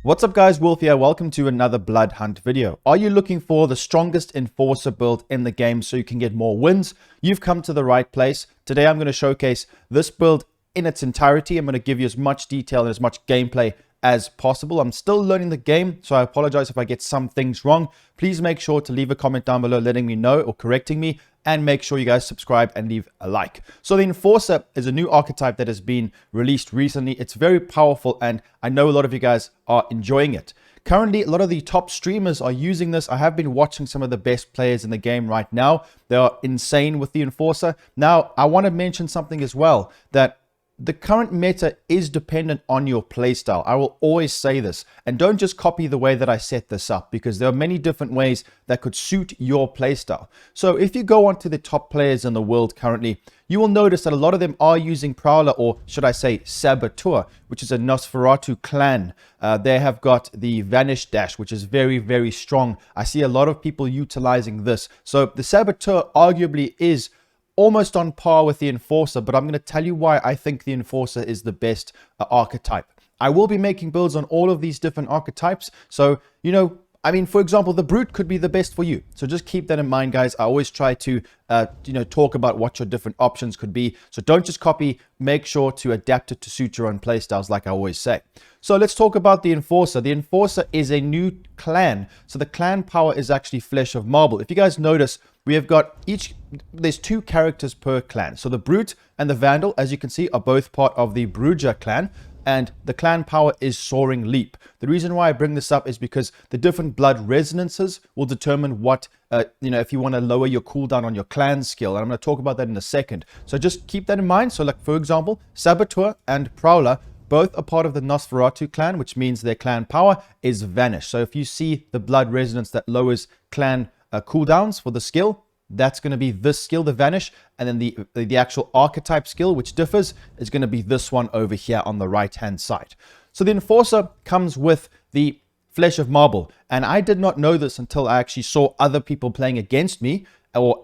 What's up guys, Wolf here. Welcome to another Bloodhunt video. Are you looking for the strongest enforcer build in the game so you can get more wins? You've come to the right place. Today I'm going to showcase this build in its entirety. I'm going to give you as much detail and as much gameplay as possible. I'm still learning the game, so I apologize if I get some things wrong. Please make sure to leave a comment down below letting me know or correcting me, and make sure you guys subscribe and leave a like. So the Enforcer is a new archetype that has been released recently. It's very powerful, and I know a lot of you guys are enjoying it. Currently, a lot of the top streamers are using this. I have been watching some of the best players in the game right now. They are insane with the Enforcer. Now, I want to mention something as well, that the current meta is dependent on your playstyle. I will always say this, and don't just copy the way that I set this up, because there are many different ways that could suit your playstyle. So if you go onto the top players in the world currently, you will notice that a lot of them are using Prowler, or should I say Saboteur, which is a Nosferatu clan. They have got the Vanish Dash, which is very, very strong. I see a lot of people utilizing this. So the Saboteur arguably is almost on par with the Enforcer, but I'm going to tell you why I think the Enforcer is the best archetype. I will be making builds on all of these different archetypes, so, you know, I mean, for example, the Brute could be the best for you. So just keep that in mind, guys. I always try to, talk about what your different options could be. So don't just copy, make sure to adapt it to suit your own playstyles, like I always say. So let's talk about the Enforcer. The Enforcer is a new clan. So the clan power is actually Flesh of Marble. If you guys notice, we have got there's two characters per clan. So the Brute and the Vandal, as you can see, are both part of the Bruja clan. And the clan power is Soaring Leap. The reason why I bring this up is because the different blood resonances will determine what, if you want to lower your cooldown on your clan skill. And I'm going to talk about that in a second. So just keep that in mind. So like, for example, Saboteur and Prowler both are part of the Nosferatu clan, which means their clan power is Vanish. So if you see the blood resonance that lowers clan cooldowns for the skill, that's going to be this skill, the Vanish, and then the actual archetype skill, which differs, is going to be this one over here on the right-hand side. So the Enforcer comes with the Flesh of Marble, and I did not know this until I actually saw other people playing against me, or,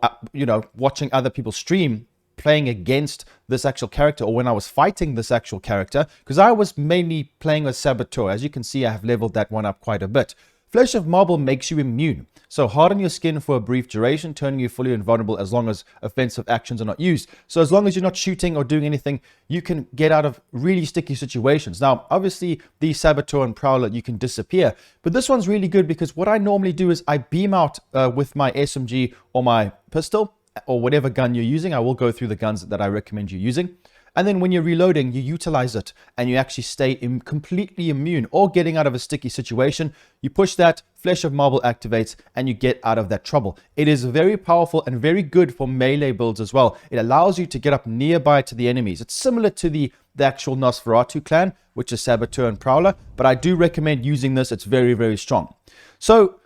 watching other people stream playing against this actual character, or when I was fighting this actual character, because I was mainly playing with Saboteur. As you can see, I have leveled that one up quite a bit. Flesh of Marble makes you immune. So harden your skin for a brief duration, turning you fully invulnerable as long as offensive actions are not used. So as long as you're not shooting or doing anything, you can get out of really sticky situations. Now, obviously, the Saboteur and Prowler, you can disappear. But this one's really good because what I normally do is I beam out with my SMG or my pistol or whatever gun you're using. I will go through the guns that I recommend you using. And then when you're reloading, you utilize it and you actually stay completely immune or getting out of a sticky situation. You push that, Flesh of Marble activates, and you get out of that trouble. It is very powerful and very good for melee builds as well. It allows you to get up nearby to the enemies. It's similar to the actual Nosferatu clan, which is Saboteur and Prowler, but I do recommend using this. It's very, very strong. So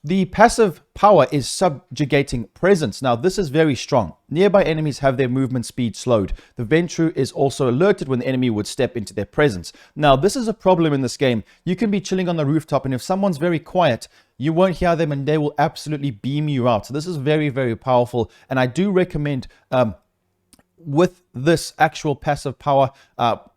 the passive power is Subjugating Presence. Now, this is very strong. Nearby enemies have their movement speed slowed. The Ventru is also alerted when the enemy would step into their presence. Now, this is a problem in this game. You can be chilling on the rooftop, and if someone's very quiet, you won't hear them, and they will absolutely beam you out. So this is very, very powerful, and I do recommend with this actual passive power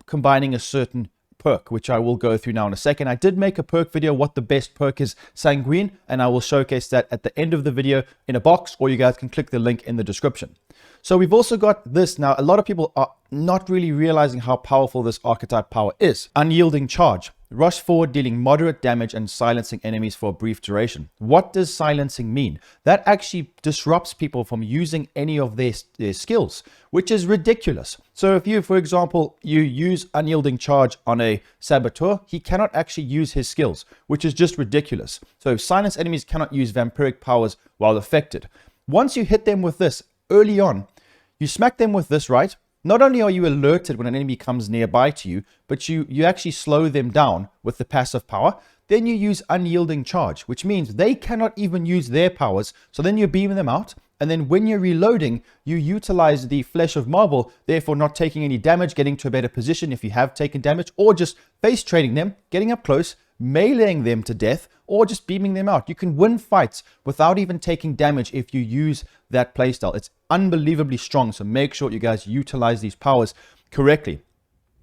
combining a certain perk, which I will go through now in a second. I did make a perk video, what the best perk is, Sanguine, and I will showcase that at the end of the video in a box, or you guys can click the link in the description. So we've also got this. Now, a lot of people are not really realizing how powerful this archetype power is. Unyielding Charge. Rush forward, dealing moderate damage and silencing enemies for a brief duration. What does silencing mean? That actually disrupts people from using any of their skills, which is ridiculous. So if you, for example, you use Unyielding Charge on a Saboteur, he cannot actually use his skills, which is just ridiculous. So silence enemies cannot use vampiric powers while affected. Once you hit them with this early on, you smack them with this, right? Not only are you alerted when an enemy comes nearby to you, but you actually slow them down with the passive power. Then you use Unyielding Charge, which means they cannot even use their powers. So then you beam them out. And then when you're reloading, you utilize the Flesh of Marble, therefore not taking any damage, getting to a better position if you have taken damage, or just face trading them, getting up close, meleeing them to death, or just beaming them out. You can win fights without even taking damage if you use that playstyle. It's unbelievably strong, so make sure you guys utilize these powers correctly.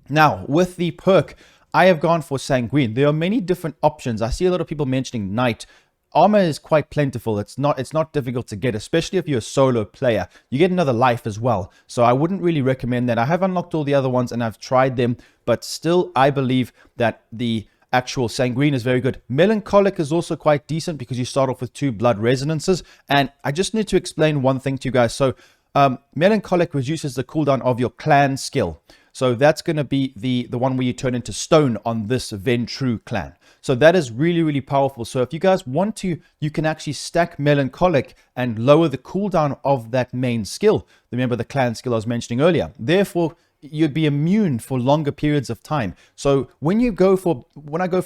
Now, with the perk, I have gone for Sanguine. There are many different options. I see a lot of people mentioning Knight. Armor is quite plentiful. It's not difficult to get, especially if you're a solo player. You get another life as well. So I wouldn't really recommend that. I have unlocked all the other ones and I've tried them, but still I believe that the actual Sanguine is very good. Melancholic is also quite decent because you start off with 2 blood resonances. And I just need to explain one thing to you guys. So Melancholic reduces the cooldown of your clan skill. So that's going to be the one where you turn into stone on this Ventrue clan. So that is really, really powerful. So if you guys want to, you can actually stack Melancholic and lower the cooldown of that main skill. Remember the clan skill I was mentioning earlier. Therefore, you'd be immune for longer periods of time. So when I go for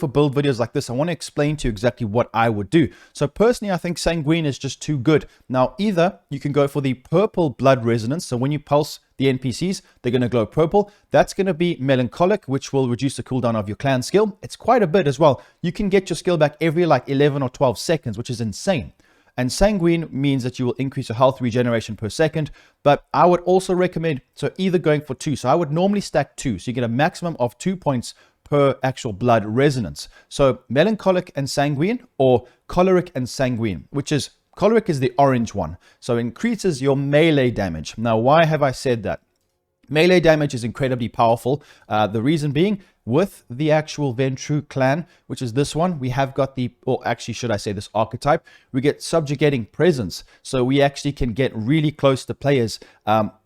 build videos like this, I want to explain to you exactly what I would do. So personally, I think Sanguine is just too good. Now, either you can go for the purple blood resonance. So when you pulse the NPCs, they're going to glow purple. That's going to be Melancholic, which will reduce the cooldown of your clan skill. It's quite a bit as well. You can get your skill back every like 11 or 12 seconds, which is insane. And Sanguine means that you will increase your health regeneration per second. But I would also recommend, so either going for 2. So I would normally stack 2. So you get a maximum of 2 points per actual blood resonance. So Melancholic and Sanguine, or Choleric and Sanguine, which is, Choleric is the orange one. So it increases your melee damage. Now, why have I said that? Melee damage is incredibly powerful. The reason being, with the actual Ventrue clan, which is this one, we have got the, or actually should I say this archetype, we get subjugating presence. So we actually can get really close to players,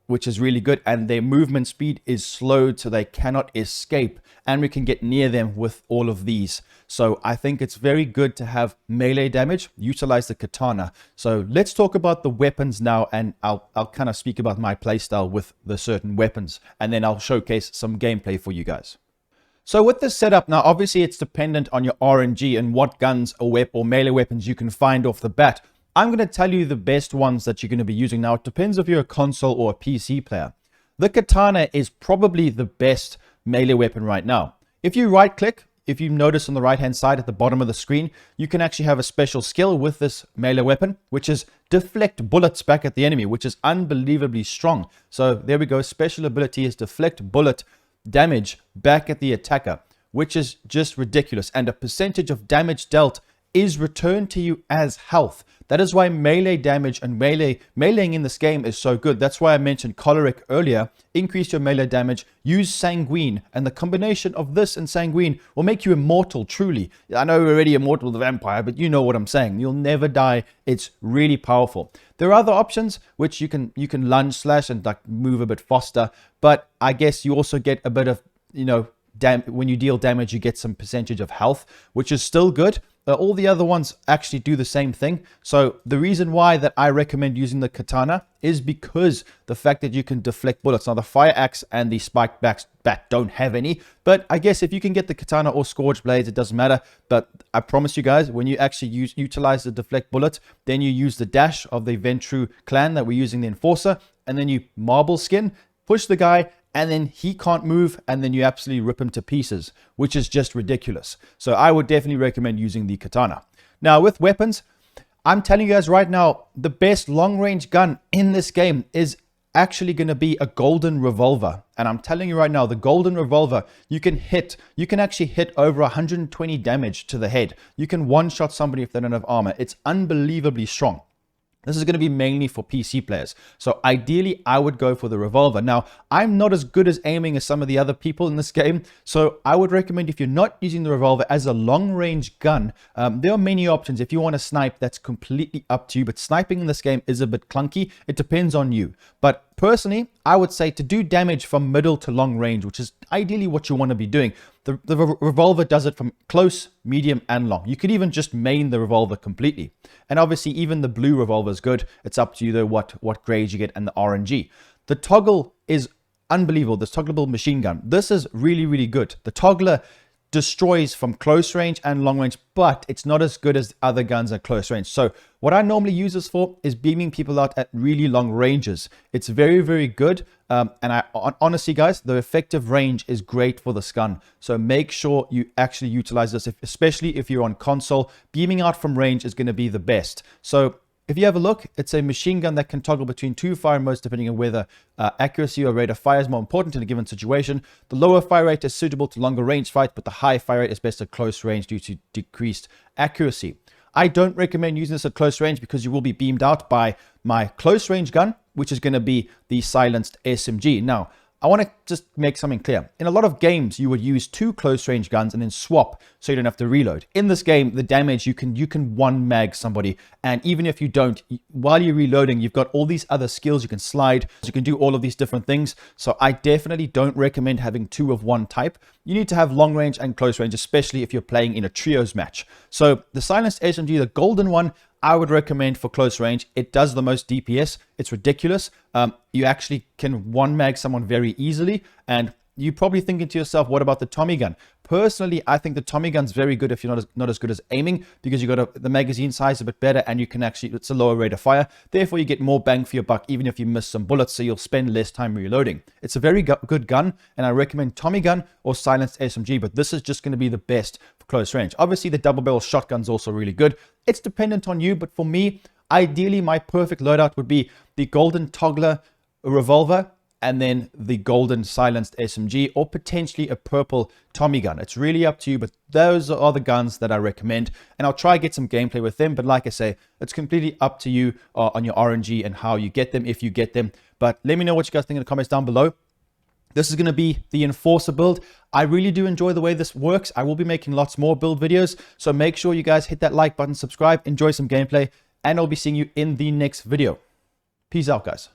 which is really good. And their movement speed is slowed so they cannot escape. And we can get near them with all of these. So I think it's very good to have melee damage. Utilize the katana. So let's talk about the weapons now, and I'll kind of speak about my playstyle with the certain weapons, and then I'll showcase some gameplay for you guys. So with this setup now, obviously it's dependent on your RNG and what guns or melee weapons you can find off the bat. I'm going to tell you the best ones that you're going to be using. Now, it depends if you're a console or a PC player. The katana is probably the best melee weapon right now. If you right click, if you notice on the right hand side at the bottom of the screen, you can actually have a special skill with this melee weapon, which is deflect bullets back at the enemy, which is unbelievably strong. So there we go. Special ability is deflect bullet damage back at the attacker, which is just ridiculous. And a percentage of damage dealt is returned to you as health. That is why melee damage and meleeing in this game is so good. That's why I mentioned Choleric earlier. Increase your melee damage, use Sanguine, and the combination of this and Sanguine will make you immortal, truly. I know we're already immortal with the vampire, but you know what I'm saying. You'll never die. It's really powerful. There are other options which you can lunge slash and like move a bit faster, but I guess you also get a bit of, when you deal damage, you get some percentage of health, which is still good. All the other ones actually do the same thing. So the reason why that I recommend using the katana is because the fact that you can deflect bullets. Now the fire axe and the spiked bat don't have any, but I guess if you can get the katana or scourge blades, it doesn't matter. But I promise you guys, when you actually utilize the deflect bullet, then you use the dash of the Ventrue clan that we're using the enforcer, and then you marble skin, push the guy, and then he can't move, and then you absolutely rip him to pieces, which is just ridiculous. So I would definitely recommend using the katana. Now with weapons, I'm telling you guys right now, the best long-range gun in this game is actually going to be a golden revolver. And I'm telling you right now, the golden revolver, you can actually hit over 120 damage to the head. You can one-shot somebody if they don't have armor. It's unbelievably strong. This is going to be mainly for PC players. So ideally, I would go for the revolver. Now, I'm not as good as aiming as some of the other people in this game. So I would recommend, if you're not using the revolver as a long-range gun, there are many options. If you want to snipe, that's completely up to you. But sniping in this game is a bit clunky. It depends on you. But personally, I would say to do damage from middle to long range, which is ideally what you want to be doing, the revolver does it from close, medium, and long. You could even just main the revolver completely. And obviously, even the blue revolver is good. It's up to you, though, what grades you get and the RNG. The toggle is unbelievable. This toggleable machine gun. This is really, really good. The toggler destroys from close range and long range, but it's not as good as other guns at close range. So what I normally use this for is beaming people out at really long ranges. It's very, very good. And honestly, guys, the effective range is great for this gun. So make sure you actually utilize this, especially if you're on console. Beaming out from range is going to be the best. So If you have a look, it's a machine gun that can toggle between 2 fire modes depending on whether accuracy or rate of fire is more important in a given situation. The lower fire rate is suitable to longer range fight, but the high fire rate is best at close range due to decreased accuracy. I don't recommend using this at close range because you will be beamed out by my close range gun, which is going to be the silenced SMG. Now, I want to just make something clear. In a lot of games, you would use 2 close range guns and then swap so you don't have to reload. In this game, the damage, you can one mag somebody. And even if you don't, while you're reloading, you've got all these other skills. You can slide, you can do all of these different things. So I definitely don't recommend having 2 of one type. You need to have long range and close range, especially if you're playing in a trios match. So the silenced SMG, the golden one, I would recommend for close range. It does the most DPS. It's ridiculous. You actually can one mag someone very easily. And you're probably thinking to yourself, what about the Tommy gun? Personally, I think the Tommy gun's very good if you're not as good as aiming, because you got the magazine size a bit better, and you can actually, it's a lower rate of fire. Therefore, you get more bang for your buck, even if you miss some bullets, so you'll spend less time reloading. It's a very good gun, and I recommend Tommy gun or silenced SMG, but this is just going to be the best for close range. Obviously, the double barrel shotgun's also really good. It's dependent on you, but for me, ideally, my perfect loadout would be the golden toggler revolver, and then the golden silenced SMG, or potentially a purple Tommy gun. It's really up to you, but those are the guns that I recommend, and I'll try to get some gameplay with them. But like I say, it's completely up to you on your RNG and how you get them, if you get them. But let me know what you guys think in the comments down below. This is going to be the Enforcer build. I really do enjoy the way this works. I will be making lots more build videos, so make sure you guys hit that like button, subscribe, enjoy some gameplay, and I'll be seeing you in the next video. Peace out, guys.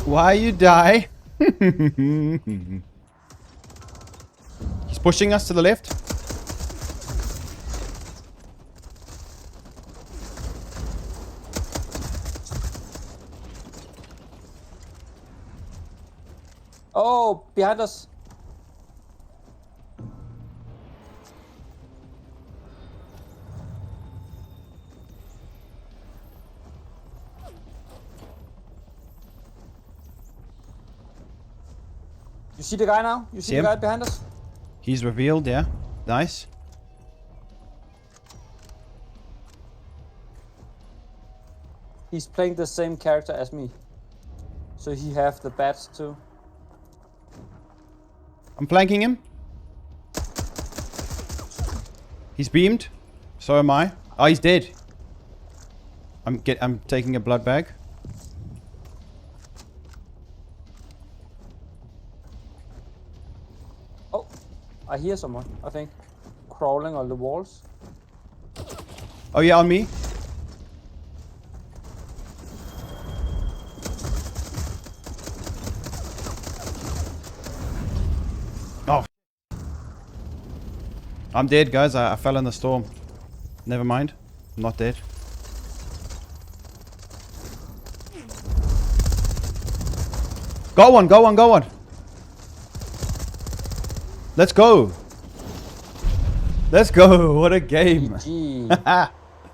Why you die? He's pushing us to the left. Oh, behind us. You see the guy now? You see the guy behind us? He's revealed, yeah. Nice. He's playing the same character as me. So he have the bats too. I'm flanking him. He's beamed. So am I. Oh, he's dead. I'm taking a blood bag. Oh, I hear someone, I think, crawling on the walls. Oh yeah, on me. Oh. I'm dead, guys. I fell in the storm. Never mind. I'm not dead. Go on, go on, go on. Let's go. Let's go. What a game. GG.